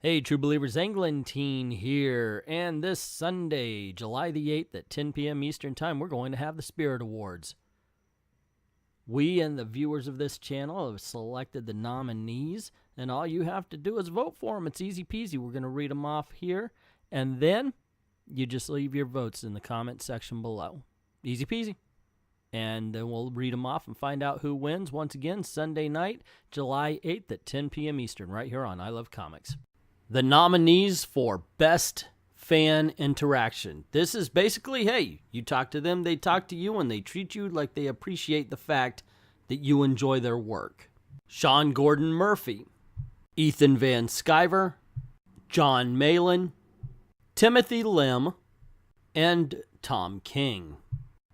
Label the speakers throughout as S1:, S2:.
S1: Hey, True Believers, Englentine here, and this Sunday, July the 8th at 10 p.m. Eastern Time, we're going to have the Spirit Awards. We and the viewers of this channel have selected the nominees, and all you have to do is vote for them. It's easy peasy. We're going to read them off here, and then you just leave your votes in the comment section below. Easy peasy. And then we'll read them off and find out who wins. Once again, Sunday night, July 8th at 10 p.m. Eastern, right here on I Love Comics. The nominees for Best Fan Interaction. This is basically, hey, you talk to them, they talk to you, and they treat you like they appreciate the fact that you enjoy their work. Sean Gordon Murphy, Ethan Van Sciver, Jon Malin, Timothy Lim, and Tom King.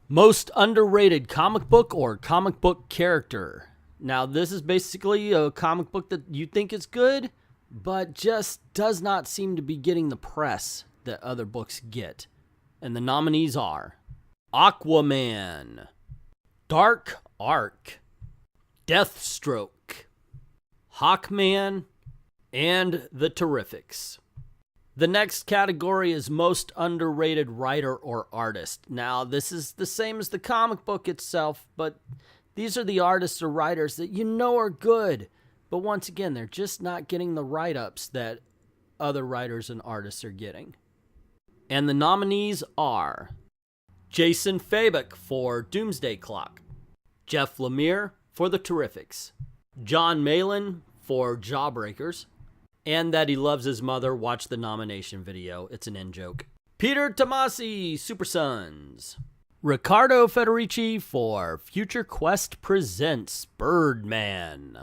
S1: Most underrated comic book or comic book character. Now, this is basically a comic book that you think is good, but just does not seem to be getting the press that other books get. And the nominees are Aquaman, Dark Ark, Deathstroke, Hawkman, and The Terrifics. The next category is Most Underrated Writer or Artist. Now, this is the same as the comic book itself, but these are the artists or writers that you know are good. But once again, they're just not getting the write-ups that other writers and artists are getting. And the nominees are Jason Fabok for Doomsday Clock, Jeff Lemire for The Terrifics, Jon Malin for Jawbreakers, and that he loves his mother. Watch the nomination video. It's an in-joke. Peter Tomasi, Super Sons. Ricardo Fredericci for Future Quest Presents Birdman.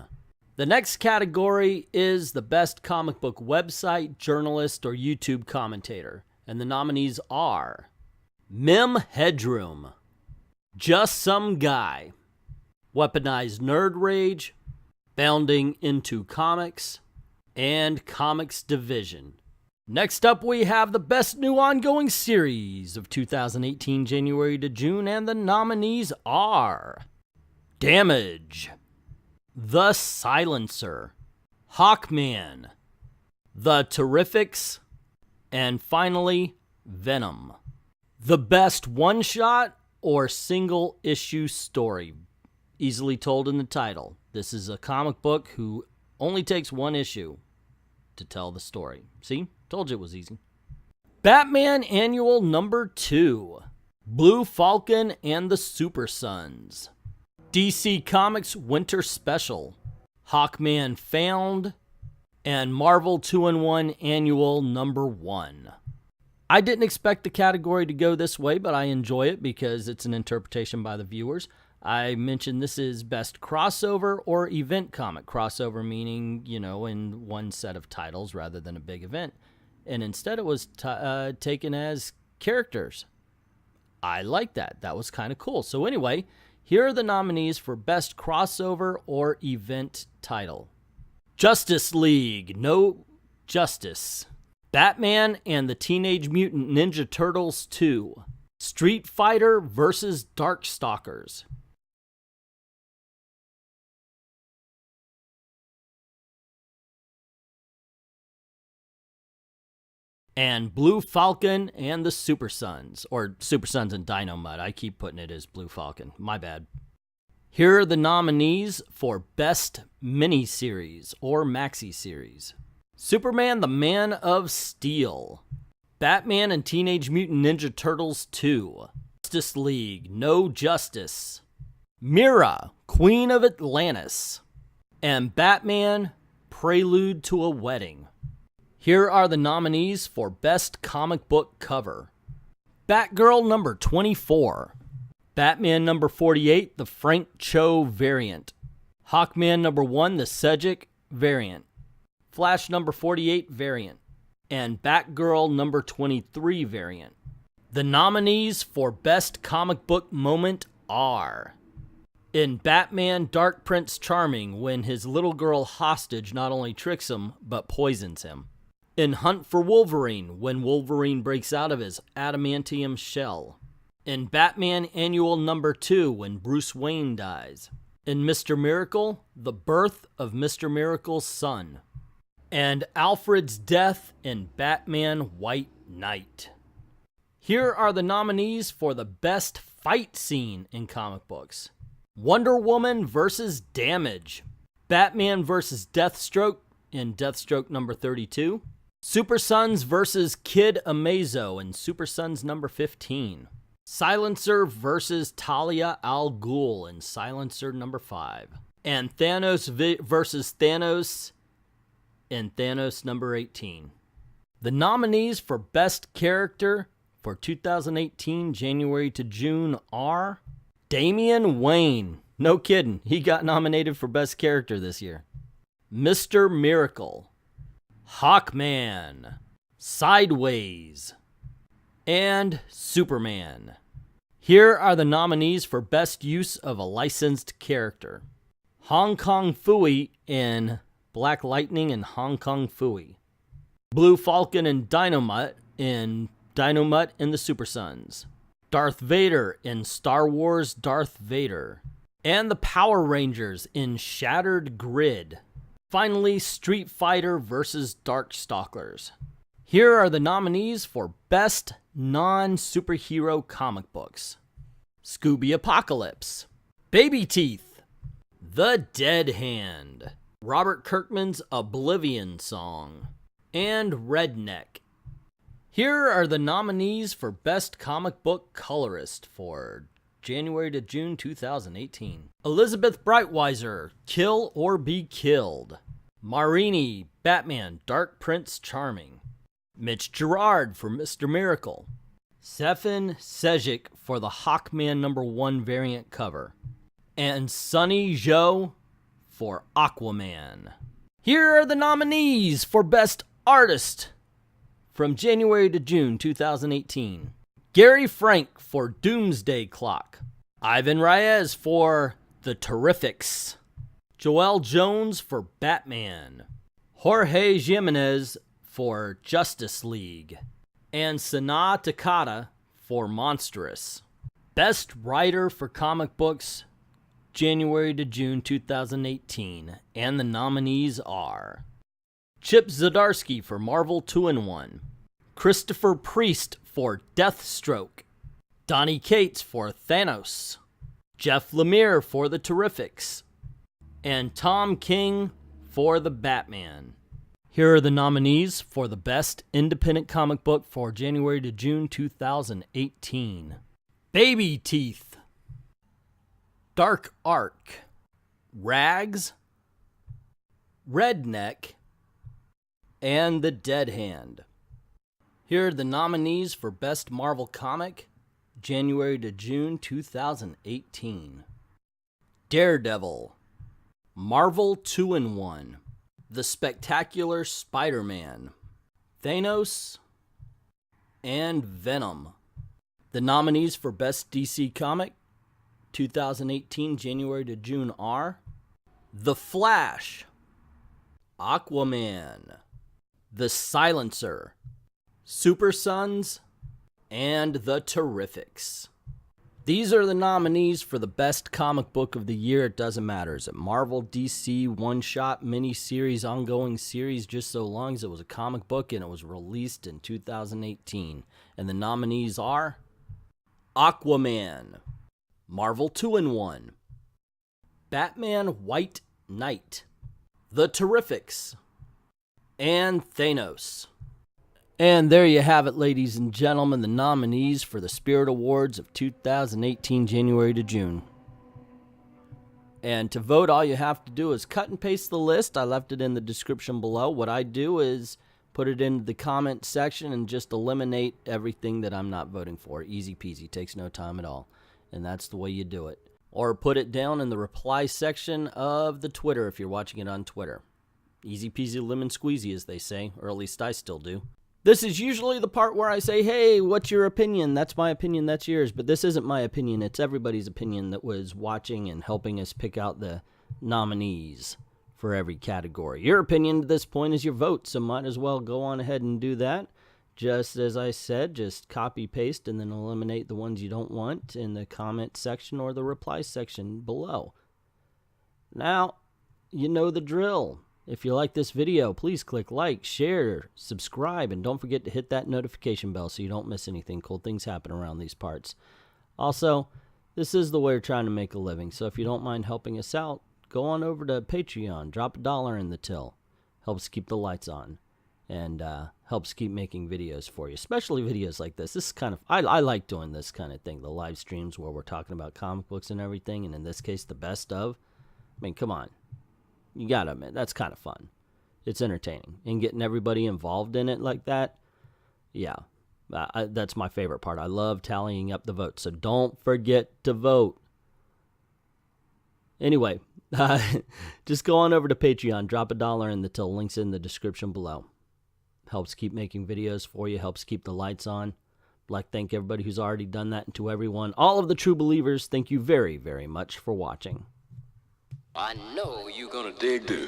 S1: The next category is the best comic book website, journalist, or YouTube commentator. And the nominees are Mim Headroom, Just Some Guy, Weaponized Nerd Rage, Bounding Into Comics, and Comix Division. Next up, we have the best new ongoing series of 2018, January to June, and the nominees are Damage, The Silencer, Hawkman, The Terrifics, and finally, Venom. The best one-shot or single-issue story. Easily told in the title. This is a comic book who only takes one issue to tell the story. See? Told you it was easy. Batman Annual Number 2. Blue Falcon and the Super Sons. DC Comics Winter Special, Hawkman Found, and Marvel 2-in-1 Annual Number 1. I didn't expect the category to go this way, but I enjoy it because it's an interpretation by the viewers. I mentioned this is best crossover or event comic. Crossover meaning, in one set of titles rather than a big event. And instead it was taken as characters. I like that. That was kind of cool. So anyway, here are the nominees for Best Crossover or Event Title. Justice League, No Justice. Batman and the Teenage Mutant Ninja Turtles 2. Street Fighter vs. Darkstalkers. And Blue Falcon and the Super Sons, or Super Sons and Dyno Mutt. I keep putting it as Blue Falcon. My bad. Here are the nominees for Best Miniseries or Maxi Series. Superman the Man of Steel. Batman and Teenage Mutant Ninja Turtles 2. Justice League, No Justice. Mira, Queen of Atlantis. And Batman, Prelude to a Wedding. Here are the nominees for Best Comic Book Cover. Batgirl number 24. Batman number 48, the Frank Cho variant. Hawkman number 1, the Sedgwick variant. Flash number 48 variant. And Batgirl number 23 variant. The nominees for Best Comic Book Moment are in Batman Dark Prince Charming, when his little girl hostage not only tricks him, but poisons him. In Hunt for Wolverine, when Wolverine breaks out of his adamantium shell. In Batman Annual Number 2, when Bruce Wayne dies. In Mr. Miracle, The Birth of Mr. Miracle's Son. and Alfred's death in Batman White Knight. Here are the nominees for the best fight scene in comic books. Wonder Woman vs. Damage. Batman vs. Deathstroke in Deathstroke number 32. Super Sons vs. Kid Amazo in Super Sons number 15. Silencer vs. Talia al Ghul in Silencer number 5. And Thanos versus Thanos in Thanos number 18. The nominees for Best Character for 2018, January to June are Damian Wayne. No kidding, he got nominated for Best Character this year. Mr. Miracle, Hawkman, Sideways, and Superman. Here are the nominees for Best Use of a Licensed Character. Hong Kong Phooey in Black Lightning and Hong Kong Phooey. Blue Falcon and Dyno in the Super Sons. Darth Vader in Star Wars Darth Vader. And the Power Rangers in Shattered Grid. Finally, Street Fighter vs. Darkstalkers. Here are the nominees for Best Non-Superhero Comic Books. Scooby Apocalypse. Baby Teeth. The Dead Hand. Robert Kirkman's Oblivion Song. And Redneck. Here are the nominees for Best Comic Book Colorist for January to June 2018. Elizabeth Breitweiser, Kill or Be Killed. Marini, Batman, Dark Prince Charming. Mitch Gerard for Mr. Miracle. Stefan Sejic for the Hawkman number 1 variant cover. And Sonny Zhou for Aquaman. Here are the nominees for Best Artist from January to June 2018. Gary Frank for Doomsday Clock. Ivan Reyes for The Terrifics. Joel Jones for Batman. Jorge Jimenez for Justice League. And Sana Takada for Monstrous. Best Writer for Comic Books, January to June 2018. And the nominees are Chip Zdarsky for Marvel 2-in-1. Christopher Priest for Deathstroke. Donny Cates for Thanos. Jeff Lemire for The Terrifics. And Tom King for The Batman. Here are the nominees for the Best Independent Comic Book for January to June 2018. Baby Teeth. Dark Ark. Rags. Redneck. And The Dead Hand. Here are the nominees for Best Marvel Comic, January to June 2018. Daredevil. Marvel 2-in-1. The Spectacular Spider-Man. Thanos. And Venom. The nominees for Best DC Comic, 2018, January to June are The Flash. Aquaman. The Silencer, Super Sons, and The Terrifics. These are the nominees for the best comic book of the year. It doesn't matter. Is it Marvel, DC, one-shot, mini-series, ongoing series, just so long as it was a comic book and it was released in 2018. And the nominees are Aquaman, Marvel 2-in-1, Batman White Knight, The Terrifics, and Thanos. And there you have it, ladies and gentlemen, the nominees for the Spirit Awards of 2018, January to June. And to vote, all you have to do is cut and paste the list. I left it in the description below. What I do is put it in the comment section and just eliminate everything that I'm not voting for. Easy peasy, takes no time at all. And that's the way you do it. Or put it down in the reply section of the Twitter if you're watching it on Twitter. Easy peasy lemon squeezy, as they say, or at least I still do. This is usually the part where I say, hey, what's your opinion? That's my opinion, that's yours. But this isn't my opinion. It's everybody's opinion that was watching and helping us pick out the nominees for every category. Your opinion to this point is your vote, so might as well go on ahead and do that. Just as I said, just copy, paste, and then eliminate the ones you don't want in the comment section or the reply section below. Now, you know the drill. If you like this video, please click like, share, subscribe, and don't forget to hit that notification bell so you don't miss anything. Cool things happen around these parts. Also, this is the way we're trying to make a living, so if you don't mind helping us out, go on over to Patreon, drop $1 in the till. Helps keep the lights on, and helps keep making videos for you, especially videos like this. This is kind of, I like doing this kind of thing, the live streams where we're talking about comic books and everything, and in this case, the best of. I mean, come on. You gotta admit, that's kind of fun. It's entertaining. And getting everybody involved in it like that, yeah, that's my favorite part. I love tallying up the votes, so don't forget to vote. Anyway, just go on over to Patreon, drop $1 in the till. Links in the description below. Helps keep making videos for you, helps keep the lights on. I'd like to thank everybody who's already done that, and to everyone, all of the true believers, thank you very, very much for watching.
S2: I know you're gonna dig this.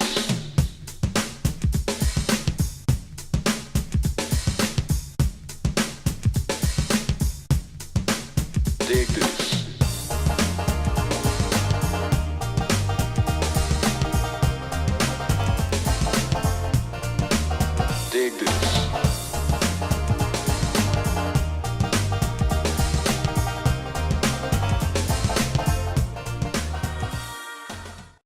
S2: Dig this.